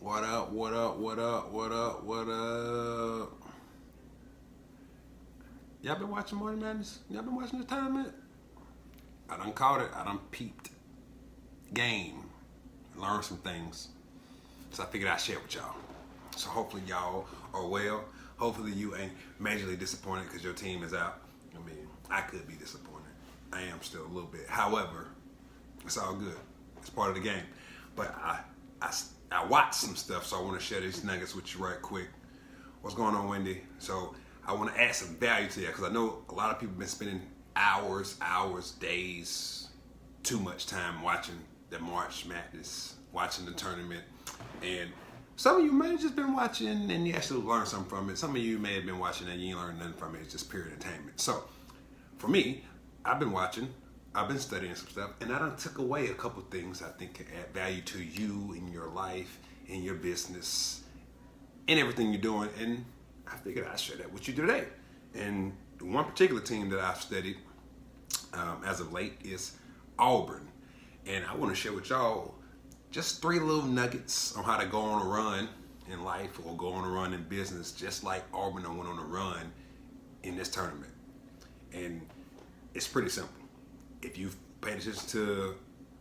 What up, what up, what up, what up, what up? Y'all been watching Morning Madness? Y'all been watching the tournament? I done caught it. I done peeped. Game. Learned some things. So I figured I'd share with y'all. So hopefully y'all are well. Hopefully you ain't majorly disappointed because your team is out. I mean, I could be disappointed. I am still a little bit. However, it's all good. It's part of the game. But I watched some stuff, so I want to share these nuggets with you right quick. What's going on, Wendy? So I want to add some value to that because I know a lot of people have been spending hours, days, too much time watching the March Madness, watching the tournament. And some of you may have just been watching and you actually learned something from it. Some of you may have been watching and you ain't learned nothing from it. It's just pure entertainment. So for me, I've been watching, I've been studying some stuff, and I done took away a couple things I think can add value to you in your life, in your business, in everything you're doing. And I figured I'd share that with you today. And one particular team that I've studied as of late is Auburn. And I want to share with y'all just 3 little nuggets on how to go on a run in life or go on a run in business, just like Auburn went on a run in this tournament. And it's pretty simple. If you've paid attention to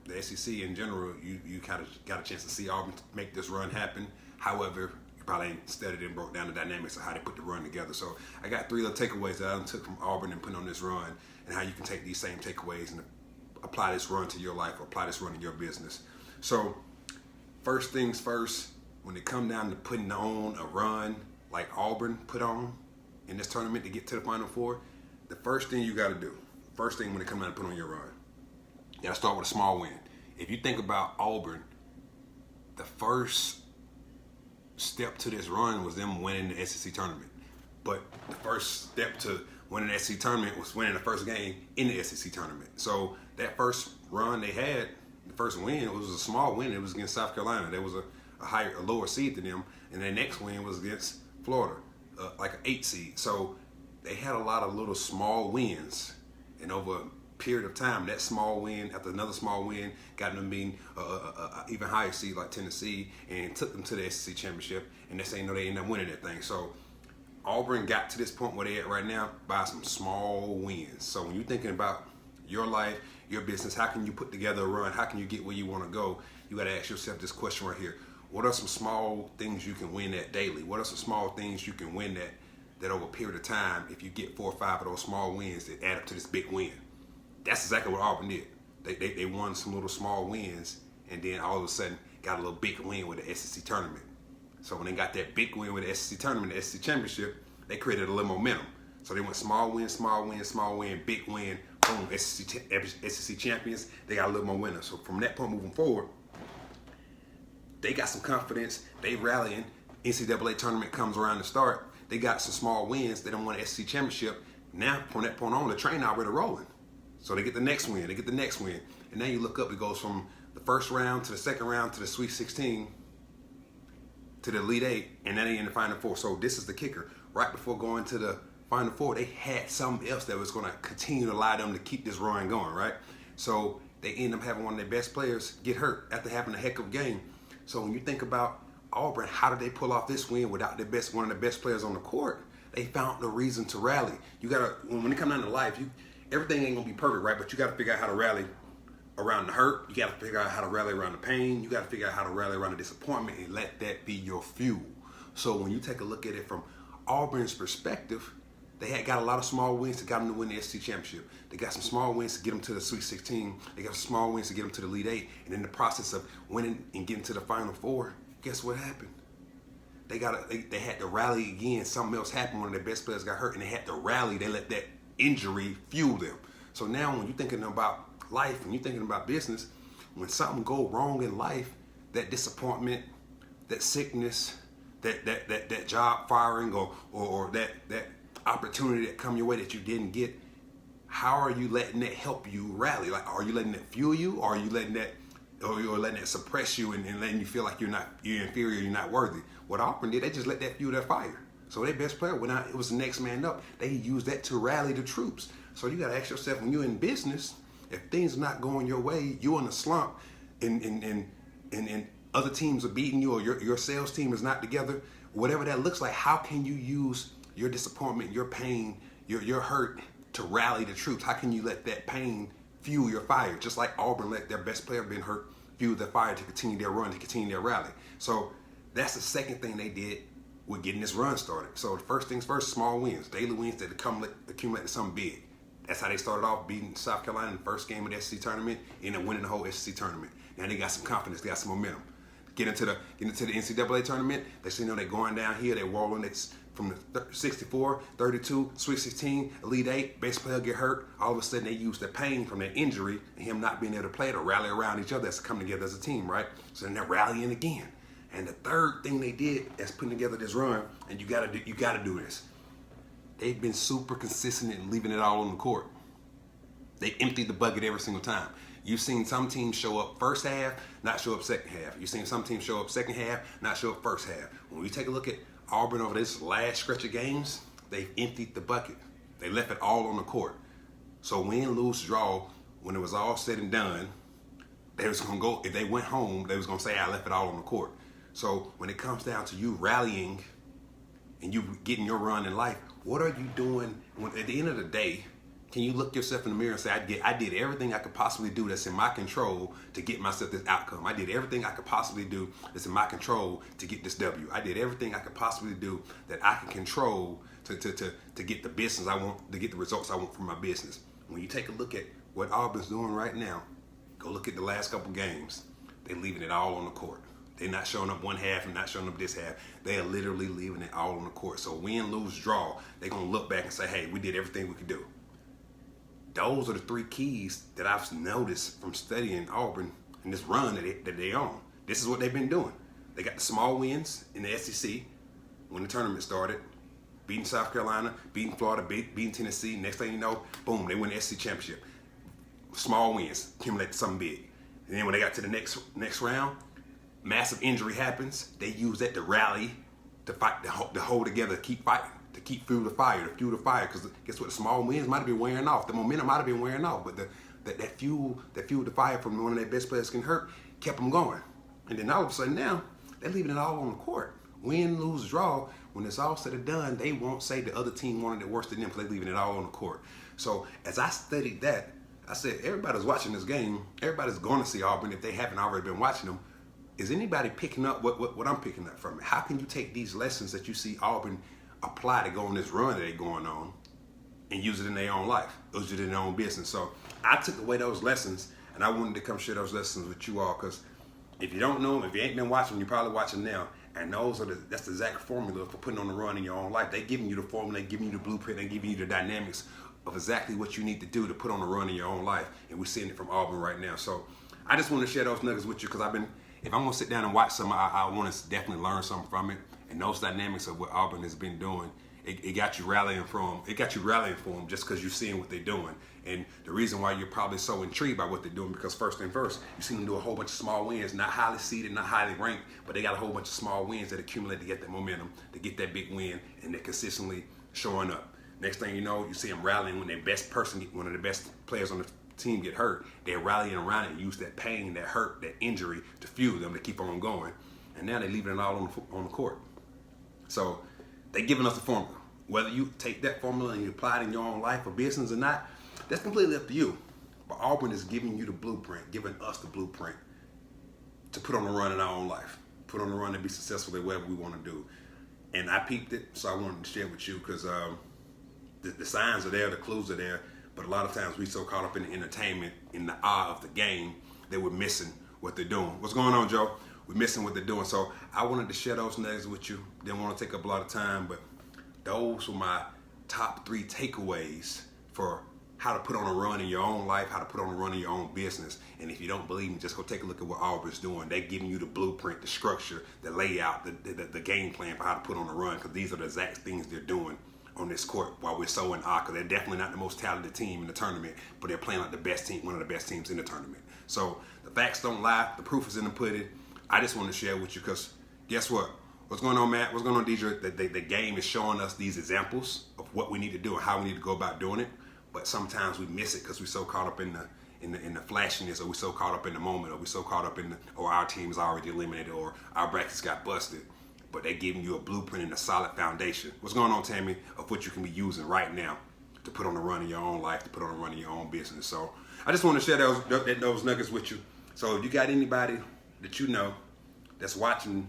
the SEC in general, you kind of got a chance to see Auburn make this run happen. However, you probably ain't studied and broke down the dynamics of how they put the run together. So I got 3 little takeaways that I took from Auburn and put on this run, and how you can take these same takeaways and apply this run to your life or apply this run in your business. So first things first, when it come down to putting on a run like Auburn put on in this tournament to get to the Final Four, the first thing you got to do, first thing when it comes down to put on your run, you got to start with a small win. If you think about Auburn, the first step to this run was them winning the SEC tournament. But the first step to winning the SEC tournament was winning the first game in the SEC tournament. So that first run they had, the first win, it was a small win. It was against South Carolina. There was a lower seed than them. And their next win was against Florida, like an 8 seed. So they had a lot of little small wins. And over a period of time, that small win after another small win got them being even higher seed like Tennessee and took them to the SEC championship. And next thing you know, they ended up winning that thing. So Auburn got to this point where they're at right now by some small wins. So when you're thinking about your life, your business, how can you put together a run? How can you get where you want to go? You got to ask yourself this question right here. What are some small things you can win at daily? What are some small things you can win that over a period of time, if you get 4 or 5 of those small wins that add up to this big win? That's exactly what Auburn did. They won some little small wins and then all of a sudden got a little big win with the SEC tournament. So when they got that big win with the SEC tournament, the SEC championship, they created a little momentum. So they went small win, small win, small win, big win, boom, SEC champions. They got a little momentum. So from that point moving forward, they got some confidence. They rallying. NCAA tournament comes around to start. They got some small wins. They don't won the SEC championship. Now, from that point on, the train already rolling. So they get the next win. They get the next win. And now you look up, it goes from the first round to the second round to the Sweet 16 to the Elite 8, and then they in the Final Four. So this is the kicker. Right before going to the Final Four, they had something else that was going to continue to allow them to keep this run going, right? So they end up having one of their best players get hurt after having a heck of a game. So when you think about Auburn, how did they pull off this win without one of the best players on the court? They found the reason to rally. You gotta, when it comes down to life, everything ain't gonna be perfect, right? But you gotta figure out how to rally around the hurt. You gotta figure out how to rally around the pain. You gotta figure out how to rally around the disappointment and let that be your fuel. So when you take a look at it from Auburn's perspective, they got a lot of small wins that got them to win the SEC championship. They got some small wins to get them to the Sweet 16. They got some small wins to get them to the Elite 8. And in the process of winning and getting to the Final Four, guess what happened? They had to rally again. Something else happened. One of their best players got hurt, and they had to rally. They let that injury fuel them. So now, when you're thinking about life, when you're thinking about business, when something go wrong in life, that disappointment, that sickness, that job firing, or that opportunity that come your way that you didn't get, how are you letting that help you rally? Like, are you letting that fuel you, or are you letting that? Or you're letting it suppress you and letting you feel like you're inferior, you're not worthy. What Auburn did, they just let that fuel their fire. So their best player went out, it was the next man up. They used that to rally the troops. So you gotta ask yourself, when you're in business, if things are not going your way, you're in a slump, and other teams are beating you or your sales team is not together, whatever that looks like, how can you use your disappointment, your pain, your hurt to rally the troops? How can you let that pain fuel your fire? Just like Auburn let their best player been hurt fuel their fire to continue their run, to continue their rally. So that's the second thing they did with getting this run started. So the first things first, small wins, daily wins that accumulate to something big. That's how they started off, beating South Carolina in the first game of the SEC tournament, and then winning the whole SEC tournament. Now they got some confidence, they got some momentum. Get into the NCAA tournament, they see they're going down here, they're rolling it from the 64, 32, Sweet 16, Elite 8, best player get hurt. All of a sudden they use the pain from that injury and him not being able to play to rally around each other, to come together as a team, right? So then they're rallying again. And the third thing they did is putting together this run, and you gotta do this. They've been super consistent in leaving it all on the court. They emptied the bucket every single time. You've seen some teams show up first half, not show up second half. You've seen some teams show up second half, not show up first half. When we take a look at Auburn over this last stretch of games, they've emptied the bucket. They left it all on the court. So win, lose, draw, when it was all said and done, they was gonna go, if they went home, they was gonna say, I left it all on the court. So when it comes down to you rallying and you getting your run in life, what are you doing when, at the end of the day, can you look yourself in the mirror and say, I did everything I could possibly do that's in my control to get myself this outcome. I did everything I could possibly do that's in my control to get this W. I did everything I could possibly do that I can control to get the business I want, to get the results I want from my business. When you take a look at what Auburn's doing right now, go look at the last couple games. They're leaving it all on the court. They're not showing up one half and not showing up this half. They are literally leaving it all on the court. So win, lose, draw, they're going to look back and say, hey, we did everything we could do. Those are the three keys that I've noticed from studying Auburn and this run that they on. This is what they've been doing. They got the small wins in the SEC when the tournament started, beating South Carolina, beating Florida, beating Tennessee. Next thing you know, boom, they win the SEC championship. Small wins accumulate to something big. And then when they got to the next round, massive injury happens. They use that to rally, to fight, to hold together, to keep fighting, to keep fuel the fire. Because guess what? The small wins might have been wearing off. The momentum might have been wearing off, but that fuel the fire from one of their best players getting hurt kept them going. And then all of a sudden now they're leaving it all on the court. Win, lose, draw. When it's all said and done, they won't say the other team wanted it worse than them because they're leaving it all on the court. So as I studied that, I said, everybody's watching this game. Everybody's going to see Auburn if they haven't already been watching them. Is anybody picking up what I'm picking up from it? How can you take these lessons that you see Auburn apply to go on this run that they're going on and use it in their own life, use it in their own business? So I took away those lessons, and I wanted to come share those lessons with you all, because if you don't know them, if you ain't been watching, you're probably watching now. And that's the exact formula for putting on the run in your own life. They're giving you the formula, they're giving you the blueprint, they're giving you the dynamics of exactly what you need to do to put on the run in your own life. And we're seeing it from Auburn right now. So I just want to share those nuggets with you, because if I'm going to sit down and watch some, I want to definitely learn something from it. And those dynamics of what Auburn has been doing, it got you rallying for them just because you're seeing what they're doing. And the reason why you're probably so intrigued by what they're doing, because first thing first, you see them do a whole bunch of small wins, not highly seeded, not highly ranked, but they got a whole bunch of small wins that accumulate to get that momentum, to get that big win, and they're consistently showing up. Next thing you know, you see them rallying when their best person, one of the best players on the team get hurt. They're rallying around it and use that pain, that hurt, that injury to fuel them to keep on going. And now they're leaving it all on the court. So they're giving us a formula. Whether you take that formula and you apply it in your own life or business or not, that's completely up to you. But Auburn is giving you the blueprint, giving us the blueprint to put on the run in our own life, put on the run to be successful at whatever we want to do. And I peeped it, so I wanted to share with you, because the signs are there, the clues are there, but a lot of times we so caught up in the entertainment, in the eye of the game, that we're missing what they're doing. What's going on, Joe? We're missing what they're doing. So I wanted to share those nuggets with you. Didn't want to take up a lot of time, but those were my top 3 takeaways for how to put on a run in your own life, how to put on a run in your own business. And if you don't believe me, just go take a look at what Auburn's doing. They're giving you the blueprint, the structure, the layout, the game plan for how to put on a run, because these are the exact things they're doing on this court while we're so in awe, because they're definitely not the most talented team in the tournament, but they're playing like the best team, one of the best teams in the tournament. So the facts don't lie, the proof is in the pudding. I just want to share with you, because guess what? What's going on, Matt? What's going on, DJ? The game is showing us these examples of what we need to do and how we need to go about doing it, but sometimes we miss it because we're so caught up in in the flashiness, or we so caught up in the moment, or we so caught up or our team's already eliminated, or our brackets got busted. But they're giving you a blueprint and a solid foundation. What's going on, Tammy, of what you can be using right now to put on the run in your own life, to put on the run in your own business. So I just want to share those nuggets with you. So if you got anybody that you know that's watching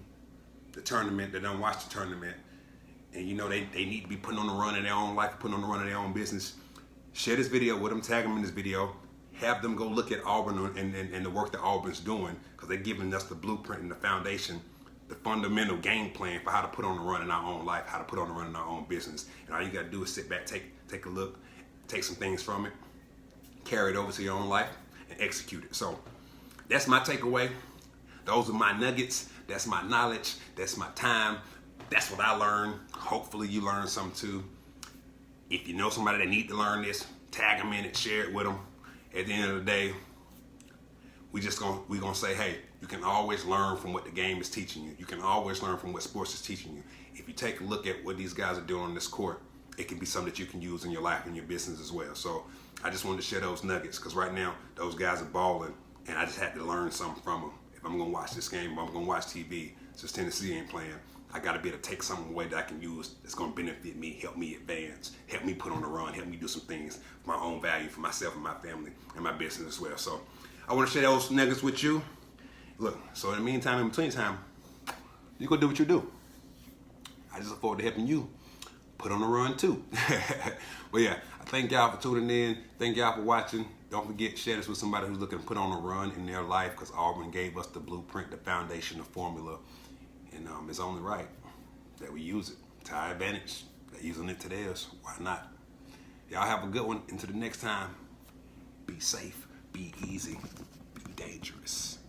the tournament, that don't watch the tournament, and you know they need to be putting on the run in their own life, putting on the run in their own business, share this video with them, tag them in this video, have them go look at Auburn and the work that Auburn's doing, because they're giving us the blueprint and the foundation, the fundamental game plan for how to put on the run in our own life, how to put on the run in our own business. And all you got to do is sit back, take a look, take some things from it, carry it over to your own life, and execute it. So that's my takeaway. Those are my nuggets. That's my knowledge. That's my time. That's what I learned. Hopefully you learned something too. If you know somebody that need to learn this, tag them in it, share it with them. At the end of the day, we're gonna say, hey, you can always learn from what the game is teaching you. You can always learn from what sports is teaching you. If you take a look at what these guys are doing on this court, it can be something that you can use in your life and your business as well. So I just wanted to share those nuggets, because right now those guys are balling, and I just had to learn something from them. If I'm gonna watch this game, if I'm gonna watch TV, since Tennessee ain't playing, I gotta be able to take something away that I can use that's gonna benefit me, help me advance, help me put on the run, help me do some things for my own value, for myself and my family and my business as well. So I want to share those nuggets with you. Look, so in the meantime, in between time, you go do what you do. I just look forward to helping you put on the run too. But yeah, I thank y'all for tuning in. Thank y'all for watching. Don't forget, share this with somebody who's looking to put on a run in their life, because Auburn gave us the blueprint, the foundation, the formula. And it's only right that we use it to our advantage. They're using it to theirs. Why not? Y'all have a good one. Until the next time, be safe, be easy, be dangerous.